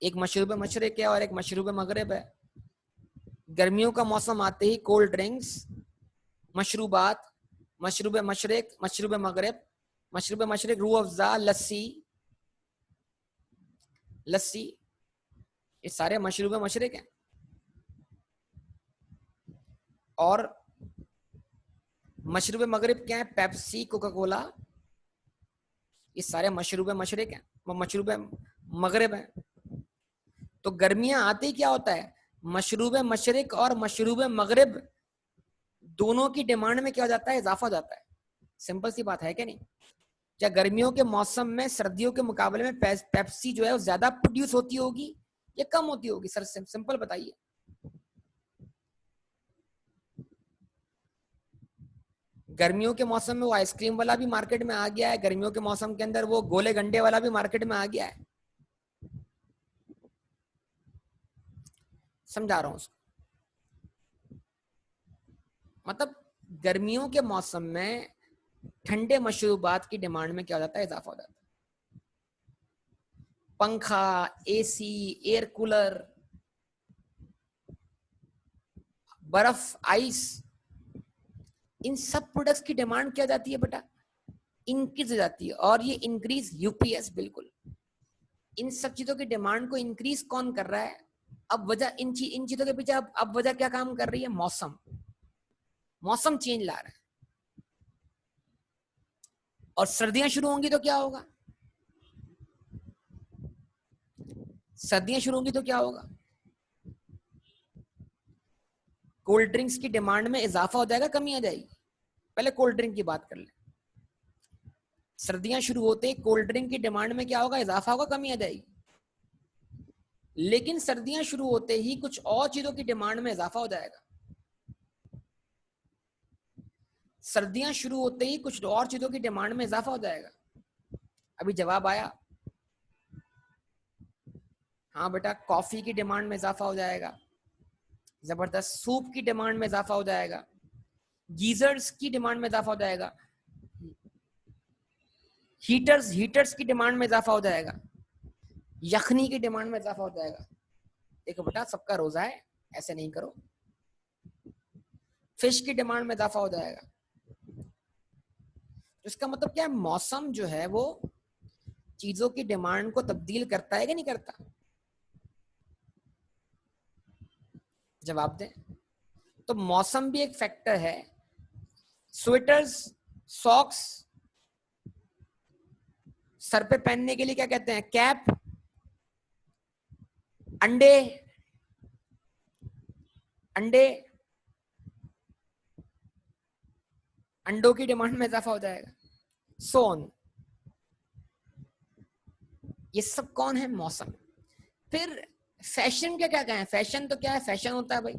एक मशरूब मशरिक है और एक मशरूब मगरिब है। गर्मियों का मौसम आते ही कोल्ड ड्रिंक्स, मशरूबात, मशरूब मशरिक, मशरूब मगरिब, मशरूब मशरिक रूह अफ़ज़ा, लस्सी, ये सारे मशरूब मशरिक हैं। और मशरूब मगरिब क्या है, पेप्सी, कोका कोला, ये सारे मशरूब मशरिक हैं, वो मशरूब मगरिब है। तो गर्मियां आते ही क्या होता है, मशरूब मशरिक और मशरूब मगरिब दोनों की डिमांड में क्या हो जाता है, इजाफा हो जाता है। सिंपल सी बात है क्या नहीं? क्या गर्मियों के मौसम में सर्दियों के मुकाबले में पेप्सी जो है वो ज्यादा प्रोड्यूस होती होगी या कम होती होगी? सर सिंपल बताइए। गर्मियों के मौसम में वो आइसक्रीम वाला भी मार्केट में आ गया है, गर्मियों के मौसम के अंदर वो गोले गंडे वाला भी मार्केट में आ गया है। समझा रहा हूं उसको। मतलब गर्मियों के मौसम में ठंडे मशरूबात की डिमांड में क्या हो जाता है, इजाफा हो जाता है। पंखा, एसी, एयर कूलर, बर्फ, आइस, इन सब प्रोडक्ट्स की डिमांड क्या जाती है बेटा, इंक्रीज हो जाती है। और ये इंक्रीज यूपीएस, बिल्कुल इन सब चीजों की डिमांड को इंक्रीज कौन कर रहा है? अब वजह इन चीजों के पीछे अब वजह क्या काम कर रही है? मौसम। मौसम चेंज ला रहा है। और सर्दियां शुरू होंगी तो क्या होगा? सर्दियां शुरू होंगी तो क्या होगा? कोल्ड ड्रिंक्स की डिमांड में इजाफा हो जाएगा, कमी आ जाएगी? पहले कोल्ड ड्रिंक की बात कर ले। सर्दियां शुरू होते ही कोल्ड ड्रिंक की डिमांड में क्या होगा, इजाफा होगा, कमी आ जाएगी? लेकिन सर्दियां शुरू होते ही कुछ और चीजों की डिमांड में इजाफा हो जाएगा। सर्दियां शुरू होते ही कुछ और चीजों की डिमांड में इजाफा हो जाएगा। अभी जवाब आया? हाँ बेटा, कॉफी की डिमांड में इजाफा हो जाएगा, जबरदस्त। सूप की डिमांड में इजाफा हो जाएगा, गीजर्स की डिमांड में इजाफा हो जाएगा, हीटर्स की डिमांड में इजाफा हो जाएगा, यखनी की डिमांड में इजाफा हो जाएगा। देखो बेटा, सबका रोजा है, ऐसे नहीं करो। फिश की डिमांड में इजाफा हो जाएगा। इसका मतलब क्या है? मौसम जो है वो चीजों की डिमांड को तब्दील करता है कि नहीं करता? जवाब दें। तो मौसम भी एक फैक्टर है। स्वेटर्स, सॉक्स, सर पे पहनने के लिए क्या कहते हैं, कैप, अंडे, अंडे, अंडों की डिमांड में इजाफा हो जाएगा। सोन, ये सब कौन है? मौसम। फिर फैशन क्या क्या कहें? फैशन तो क्या है? फैशन होता है भाई,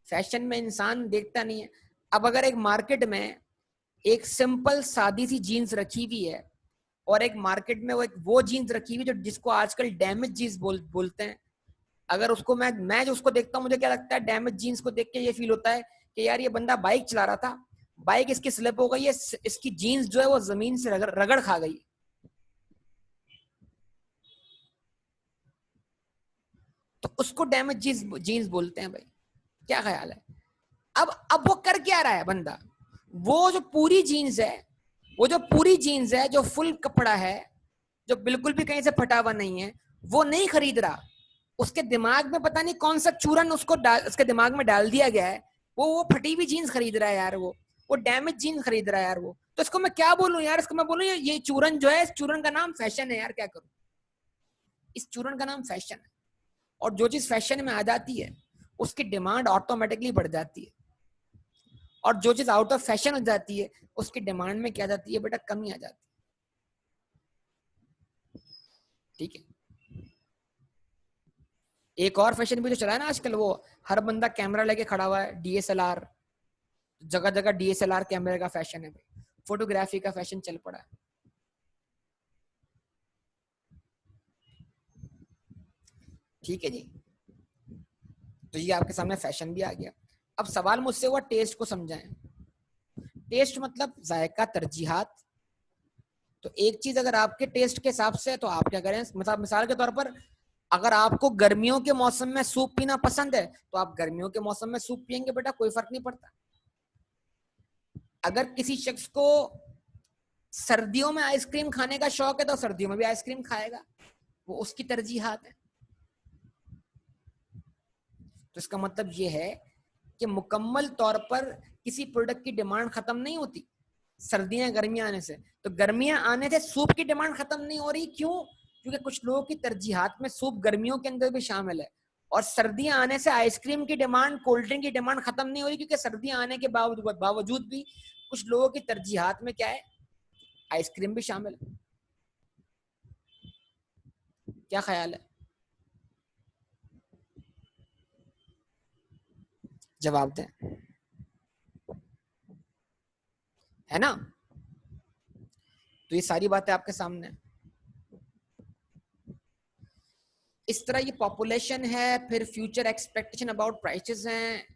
फैशन में इंसान देखता नहीं है। अब अगर एक मार्केट में एक सिंपल सादी सी जीन्स रखी हुई है और एक मार्केट में वो जीन्स रखी हुई जो जिसको आजकल डैमेज जीन्स बोलते हैं, अगर उसको मैं जो उसको देखता हूँ, मुझे क्या लगता है, डैमेज जीन्स को देख के ये फील होता है कि यार ये बंदा बाइक चला रहा था, बाइक इसकी स्लिप हो गई है, इसकी जीन्स जो है वो जमीन से रगड़ खा गई, तो उसको डैमेज जीन्स बोलते हैं भाई। क्या ख्याल है? अब वो कर क्या रहा है बंदा? वो जो पूरी जीन्स है, वो जो पूरी जीन्स है, जो फुल कपड़ा है, जो बिल्कुल भी कहीं से फटा हुआ नहीं है, वो नहीं खरीद रहा। उसके दिमाग में पता नहीं कौन सा चूरन उसके दिमाग में डाल दिया गया है। वो फटी हुई जीन्स खरीद रहा है यार, वो डैमेज जीन्स खरीद रहा है यार। वो तो इसको मैं क्या बोलूं यार? इसको मैं बोलूं ये चूरन जो है, इस चूरन का नाम फैशन है यार, क्या करूं? इस चूरन का नाम फैशन है। और जो चीज फैशन में आ जाती है उसकी डिमांड ऑटोमेटिकली बढ़ जाती है, और जो चीज आउट ऑफ फैशन हो जाती है उसकी डिमांड में क्या जाती है बेटा, कमी आ जाती है। ठीक है। एक और फैशन भी तो चला है ना आजकल, वो हर बंदा कैमरा लेके खड़ा हुआ है, डीएसएलआर, जगह जगह डीएसएलआर कैमरे का फैशन है भाई, फोटोग्राफी का फैशन चल पड़ा है। ठीक है जी, तो ये आपके सामने फैशन भी आ गया। अब सवाल मुझसे हुआ टेस्ट को समझाएं। टेस्ट मतलब जायका, तरजीहात। तो एक चीज अगर आपके टेस्ट के हिसाब से है तो आप क्या करें, मिसाल के तौर पर अगर आपको गर्मियों के मौसम में सूप पीना पसंद है तो आप गर्मियों के मौसम में सूप पियेंगे बेटा, कोई फर्क नहीं पड़ता। अगर किसी शख्स को सर्दियों में आइसक्रीम खाने का शौक है तो सर्दियों में भी आइसक्रीम खाएगा, वो उसकी तरजीहात है। तो इसका मतलब ये है कि मुकम्मल तौर पर किसी प्रोडक्ट की डिमांड खत्म नहीं होती सर्दियां गर्मियां आने से। तो गर्मियां आने से सूप की डिमांड खत्म नहीं हो रही, क्यों? क्योंकि कुछ लोगों की तरजीहात में सूप गर्मियों के अंदर भी शामिल है, और सर्दियां आने से आइसक्रीम की डिमांड, कोल्ड ड्रिंक की डिमांड खत्म नहीं हो रही, क्योंकि सर्दियां आने के बावजूद भी कुछ लोगों की तरजीहात में क्या है, आइसक्रीम भी शामिल है। क्या ख्याल है? जवाब दें, है ना? तो ये सारी बातें आपके सामने है। इस तरह ये पॉपुलेशन है, फिर फ्यूचर एक्सपेक्टेशन अबाउट प्राइसेस हैं,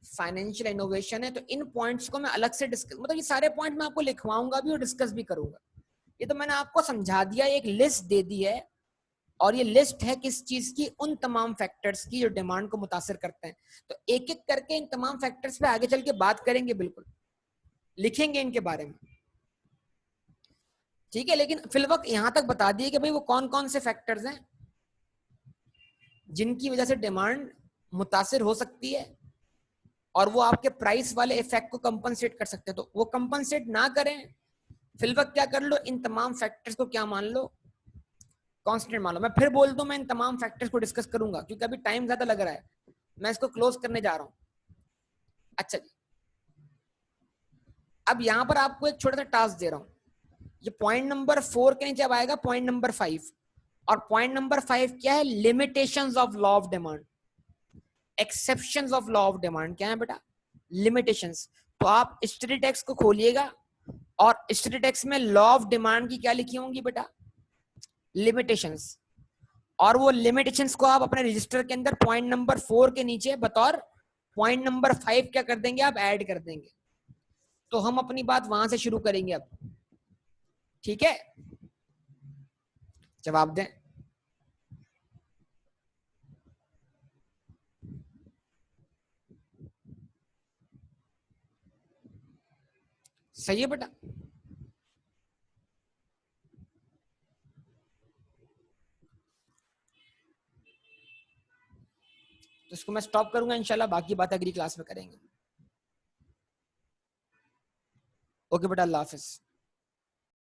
फाइनेंशियल इनोवेशन है। तो इन पॉइंट्स को मैं अलग से डिस्कस, मतलब ये सारे पॉइंट मैं आपको लिखवाऊंगा भी और डिस्कस भी करूंगा। ये तो मैंने आपको समझा दिया, एक लिस्ट दे दी है, और ये लिस्ट है किस चीज की, उन तमाम फैक्टर्स की जो डिमांड को मुतासिर करते हैं। तो एक एक करके इन तमाम फैक्टर्स पे आगे चल के बात करेंगे, बिल्कुल लिखेंगे इनके बारे में, ठीक है। लेकिन फिलवक्त यहां तक बता दिए कि भाई वो कौन कौन से फैक्टर्स हैं जिनकी वजह से डिमांड मुतासिर हो सकती है, और वो आपके प्राइस वाले इफेक्ट को कंपनसेट कर सकते हैं। तो वो कंपनसेट ना करें, फिलवक्त क्या कर लो, इन तमाम फैक्टर्स को क्या मान लो, कांस्टेंट मान लो। मैं फिर बोल दूं, मैं इन तमाम फैक्टर्स को डिस्कस करूंगा, क्योंकि अभी टाइम ज्यादा लग रहा है, मैं इसको क्लोज करने जा रहा हूं। अच्छा जी, अब यहां पर आपको एक छोटा सा टास्क दे रहा हूं। ये पॉइंट नंबर 4 के नीचे अब आएगा पॉइंट नंबर 5, और पॉइंट नंबर 5 क्या है, limitations of law of demand, exceptions of law of demand. क्या है बेटा? लिमिटेशंस। तो आप स्टडी टेक्स्ट को खोलिएगा, और स्टडी टेक्स्ट में लॉ ऑफ डिमांड की क्या लिखी होंगी बेटा, लिमिटेशंस। और वो लिमिटेशंस को आप अपने रजिस्टर के अंदर पॉइंट नंबर 4 के नीचे बतौर पॉइंट नंबर 5 क्या कर देंगे, आप ऐड कर देंगे। तो हम अपनी बात वहां से शुरू करेंगे अब, ठीक है? जवाब दें। सही है बेटा? तो इसको मैं स्टॉप करूंगा, इंशाल्लाह बाकी बात अगली क्लास में करेंगे। ओके बेटा, अल्लाह हाफिज।